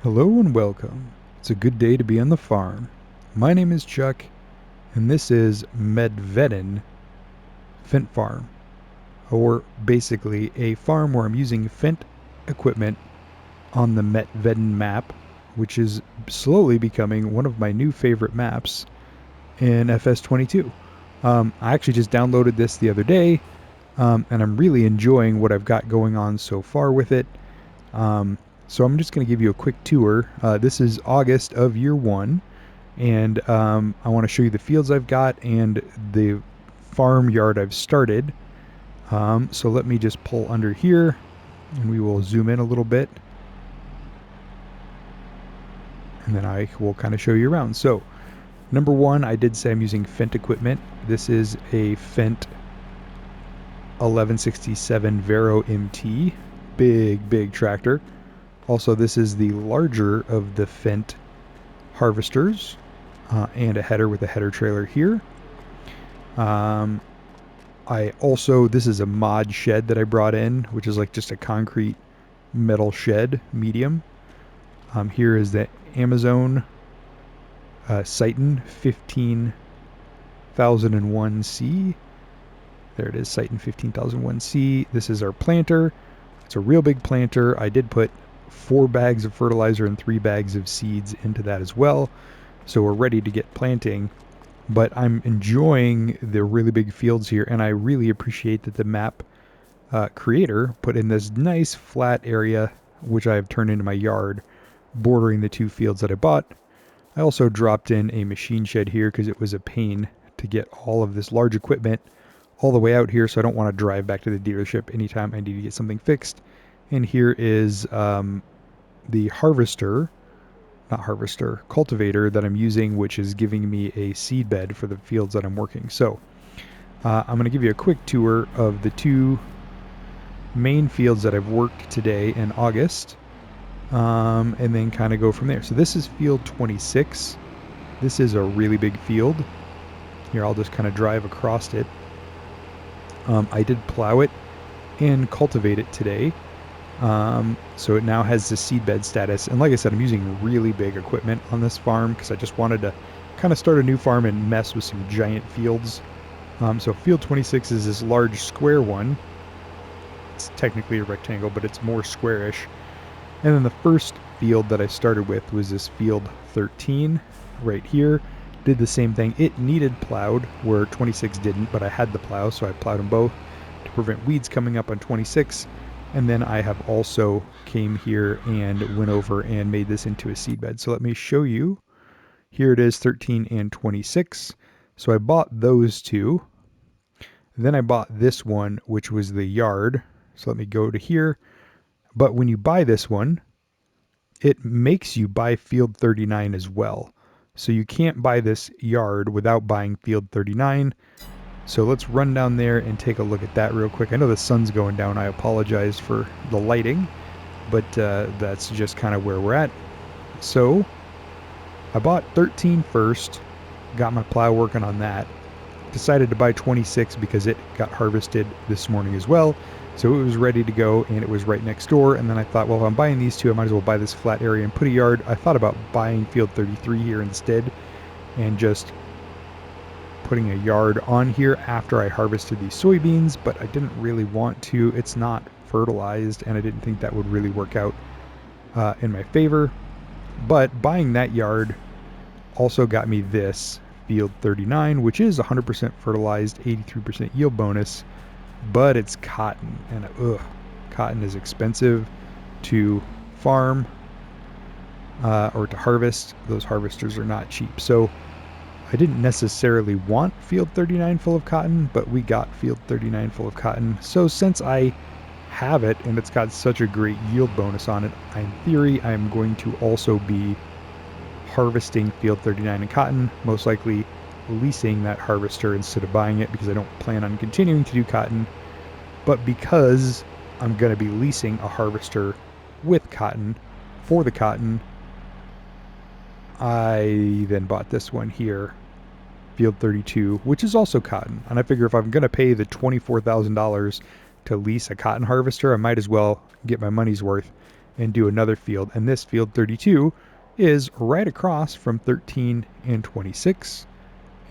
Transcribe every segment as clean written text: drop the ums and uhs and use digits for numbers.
Hello and welcome. It's a good day to be on the farm. My name is Chuck, and this is Medvedin Fendt Farm, or basically a farm where I'm using Fendt equipment on the Medvedin map, which is slowly becoming one of my new favorite maps in FS22. I actually just downloaded this the other day, and I'm really enjoying what I've got going on so far with it. So I'm just going to give you a quick tour. This is August of year one, and I want to show you the fields I've got and the farm yard I've started. So let me just pull under here, and we will zoom in a little bit, and then I will kind of show you around. So number one, I did say I'm using Fendt equipment. This is a Fendt 1167 Vero MT, big tractor. Also, this is the larger of the Fendt harvesters, and a header with a header trailer here. This is a mod shed that I brought in, which is like just a concrete metal shed, medium. Here is the Amazon Citon 15001C. There it is, Citon 15001C. This is our planter. It's a real big planter. I did put 4 bags of fertilizer and 3 bags of seeds into that as well. So we're ready to get planting, but I'm enjoying the really big fields here, and I really appreciate that the map creator put in this nice flat area, which I've turned into my yard, bordering the 2 fields that I bought. I also dropped in a machine shed here because it was a pain to get all of this large equipment all the way out here, so I don't want to drive back to the dealership anytime I need to get something fixed. And here is the cultivator that I'm using, which is giving me a seed bed for the fields that I'm working. So I'm going to give you a quick tour of the 2 main fields that I've worked today in August, and then kind of go from there. So this is field 26. This is a really big field. Here, I'll just kind of drive across it. I did plow it and cultivate it today. So it now has the seedbed status. And like I said, I'm using really big equipment on this farm because I just wanted to kind of start a new farm and mess with some giant fields. So field 26 is this large square one. It's technically a rectangle, but it's more squarish. And then the first field that I started with was this field 13 right here. Did the same thing. It needed plowed where 26 didn't, but I had the plow, so I plowed them both to prevent weeds coming up on 26. And then I have also came here and went over and made this into a seed bed. So let me show you. Here it is, 13 and 26. So I bought those 2. Then I bought this one, which was the yard. So let me go to here. But when you buy this one, it makes you buy field 39 as well. So you can't buy this yard without buying field 39. So let's run down there and take a look at that real quick. I know the sun's going down. I apologize for the lighting, but that's just kind of where we're at. So I bought 13 first, got my plow working on that. Decided to buy 26 because it got harvested this morning as well. So it was ready to go, and it was right next door. And then I thought, well, if I'm buying these 2, I might as well buy this flat area and put a yard. I thought about buying field 33 here instead and just putting a yard on here after I harvested these soybeans, but I didn't really want to. It's not fertilized, and I didn't think that would really work out in my favor. But buying that yard also got me this field 39, which is 100% fertilized, 83% yield bonus, but it's cotton, and cotton is expensive to farm or to harvest. Those harvesters are not cheap. So I didn't necessarily want field 39 full of cotton, but we got field 39 full of cotton. So since I have it and it's got such a great yield bonus on it, in theory, I'm going to also be harvesting field 39 in cotton, most likely leasing that harvester instead of buying it because I don't plan on continuing to do cotton. But because I'm going to be leasing a harvester with cotton for the cotton, I then bought this one here, field 32, which is also cotton. And I figure if I'm going to pay the $24,000 to lease a cotton harvester, I might as well get my money's worth and do another field. And this field 32 is right across from 13 and 26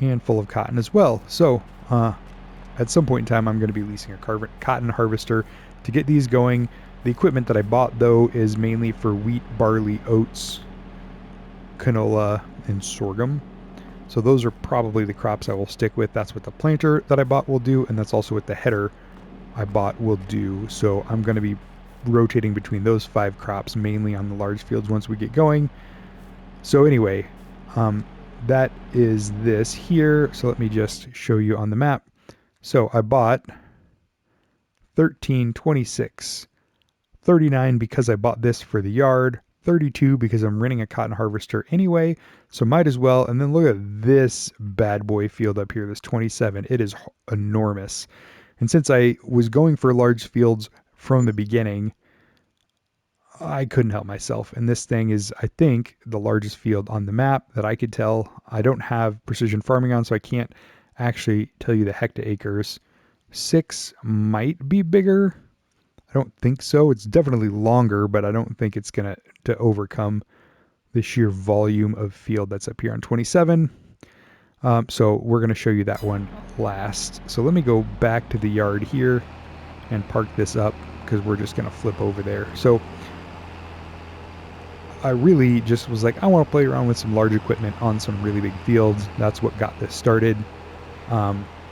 and full of cotton as well. So at some point in time, I'm going to be leasing a cotton harvester to get these going. The equipment that I bought, though, is mainly for wheat, barley, oats, canola, and sorghum. So those are probably the crops I will stick with. That's what the planter that I bought will do, and that's also what the header I bought will do. So I'm going to be rotating between those 5 crops, mainly on the large fields once we get going. So anyway, that is this here. So let me just show you on the map. So I bought 13, 26, 39 because I bought this for the yard, 32 because I'm renting a cotton harvester anyway, so might as well. And then look at this bad boy field up here, this 27. It is enormous. And since I was going for large fields from the beginning, I couldn't help myself. And this thing is, I think, the largest field on the map that I could tell. I don't have precision farming on, so I can't actually tell you the hectaacres. 6 might be bigger. I don't think so. It's definitely longer, but I don't think it's going to overcome the sheer volume of field that's up here on 27. So we're going to show you that one last. So let me go back to the yard here and park this up because we're just going to flip over there. So I really just was like, I want to play around with some large equipment on some really big fields. That's what got this started.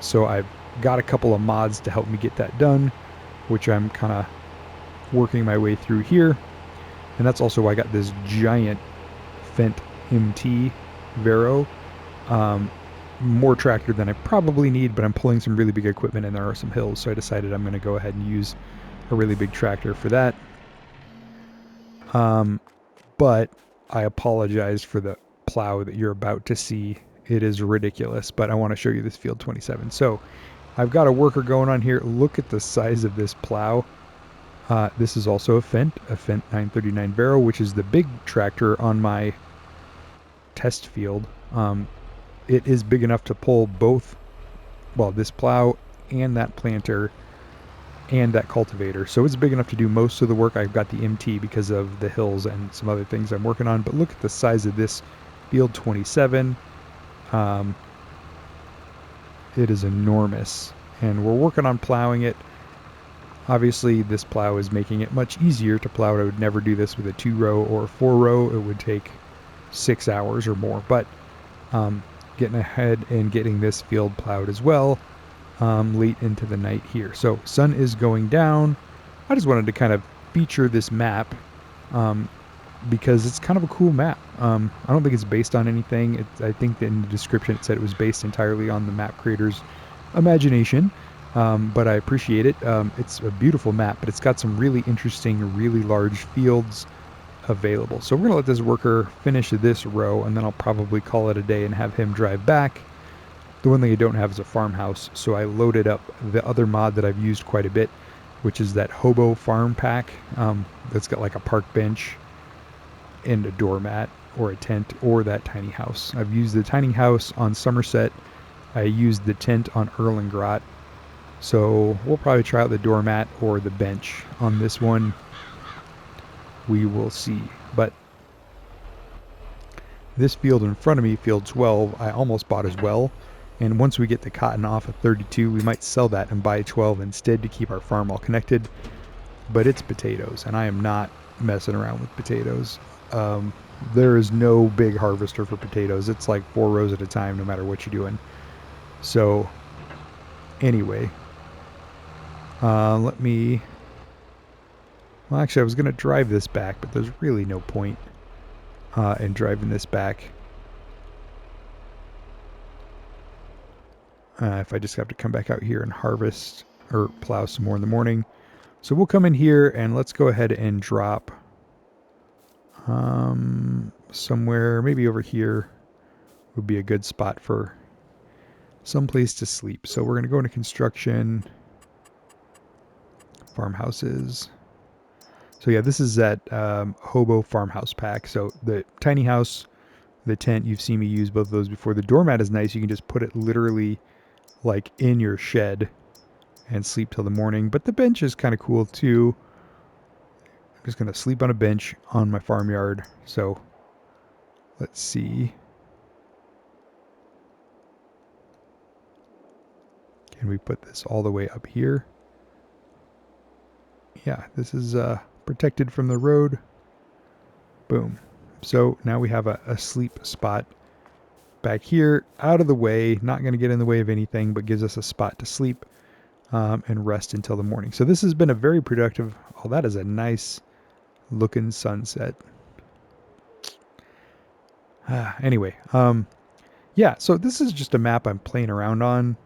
So I've got a couple of mods to help me get that done, which I'm kind of working my way through here. And that's also why I got this giant Fendt MT Vero. More tractor than I probably need, but I'm pulling some really big equipment and there are some hills, so I decided I'm going to go ahead and use a really big tractor for that. But I apologize for the plow that you're about to see. It is ridiculous, but I want to show you this field 27. So I've got a worker going on here. Look at the size of this plow. This is also a Fendt 939 Vero, which is the big tractor on my test field. It is big enough to pull both, well, this plow and that planter and that cultivator. So it's big enough to do most of the work. I've got the MT because of the hills and some other things I'm working on. But look at the size of this field 27. It is enormous. And we're working on plowing it. Obviously, this plow is making it much easier to plow. I would never do this with a 2-row or a 4-row. It would take 6 hours or more. But getting ahead and getting this field plowed as well late into the night here. So sun is going down. I just wanted to kind of feature this map because it's kind of a cool map. I don't think it's based on anything. I think that in the description it said it was based entirely on the map creator's imagination. But I appreciate it. It's a beautiful map, but it's got some really interesting, really large fields available. So we're going to let this worker finish this row, and then I'll probably call it a day and have him drive back. The one thing I don't have is a farmhouse, so I loaded up the other mod that I've used quite a bit, which is that Hobo Farm Pack that's got like a park bench and a doormat or a tent or that tiny house. I've used the tiny house on Somerset. I used the tent on Erlengrot. So we'll probably try out the doormat or the bench on this one. We will see. But this field in front of me, field 12, I almost bought as well. And once we get the cotton off of 32, we might sell that and buy 12 instead to keep our farm all connected. But it's potatoes, and I am not messing around with potatoes. There is no big harvester for potatoes. It's like 4 rows at a time, no matter what you're doing. So anyway, let me... Well, actually, I was going to drive this back, but there's really no point in driving this back. If I just have to come back out here and harvest or plow some more in the morning. So we'll come in here and let's go ahead and drop somewhere, maybe over here would be a good spot for some place to sleep. So we're going to go into construction, farmhouses. So yeah, this is that Hobo Farmhouse Pack. So the tiny house, the tent, you've seen me use both of those before. The doormat is nice. You can just put it literally like in your shed and sleep till the morning. But the bench is kind of cool too. I'm just going to sleep on a bench on my farmyard. So let's see. Can we put this all the way up here? Yeah, this is protected from the road. Boom. So now we have a sleep spot back here, out of the way, not going to get in the way of anything, but gives us a spot to sleep and rest until the morning. So this has been a very productive, oh, that is a nice looking sunset. Anyway, yeah, so this is just a map I'm playing around on.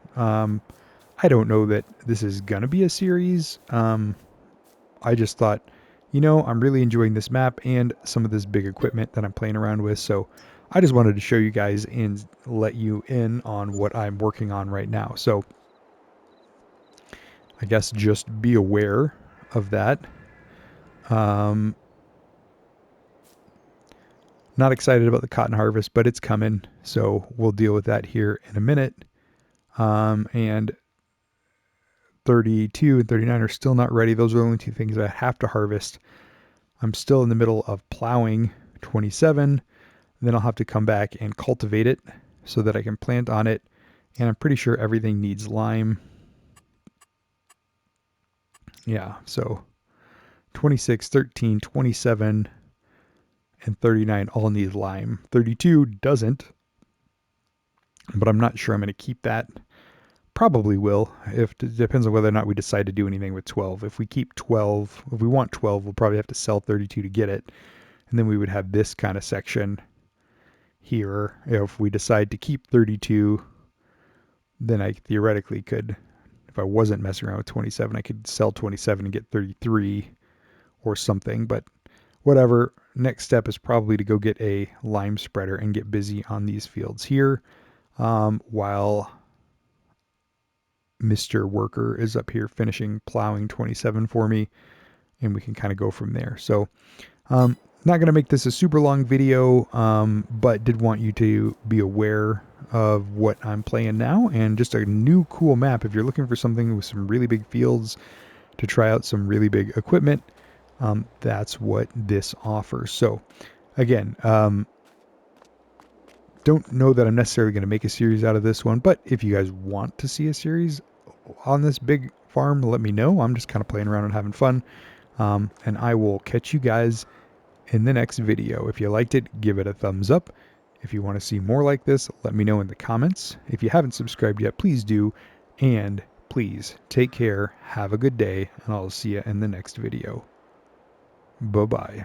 I don't know that this is going to be a series. I just thought, you know, I'm really enjoying this map and some of this big equipment that I'm playing around with. So I just wanted to show you guys and let you in on what I'm working on right now. So I guess just be aware of that. Not excited about the cotton harvest, but it's coming. So we'll deal with that here in a minute. And 32 and 39 are still not ready. Those are the only two things I have to harvest. I'm still in the middle of plowing 27. Then I'll have to come back and cultivate it so that I can plant on it. And I'm pretty sure everything needs lime. Yeah, so 26, 13, 27, and 39 all need lime. 32 doesn't, but I'm not sure I'm going to keep that. Probably will. It depends on whether or not we decide to do anything with 12. If we keep 12, if we want 12, we'll probably have to sell 32 to get it. And then we would have this kind of section here. If we decide to keep 32, then I theoretically could, if I wasn't messing around with 27, I could sell 27 and get 33 or something. But whatever. Next step is probably to go get a lime spreader and get busy on these fields here while Mr. Worker is up here finishing plowing 27 for me, and we can kind of go from there. So not going to make this a super long video, but did want you to be aware of what I'm playing now and just a new cool map. If you're looking for something with some really big fields to try out some really big equipment, that's what this offers. So again, don't know that I'm necessarily going to make a series out of this one, but if you guys want to see a series on this big farm, let me know. I'm just kind of playing around and having fun. And I will catch you guys in the next video. If you liked it, give it a thumbs up. If you want to see more like this, let me know in the comments. If you haven't subscribed yet, please do. And please take care, have a good day, and I'll see you in the next video. Bye-bye.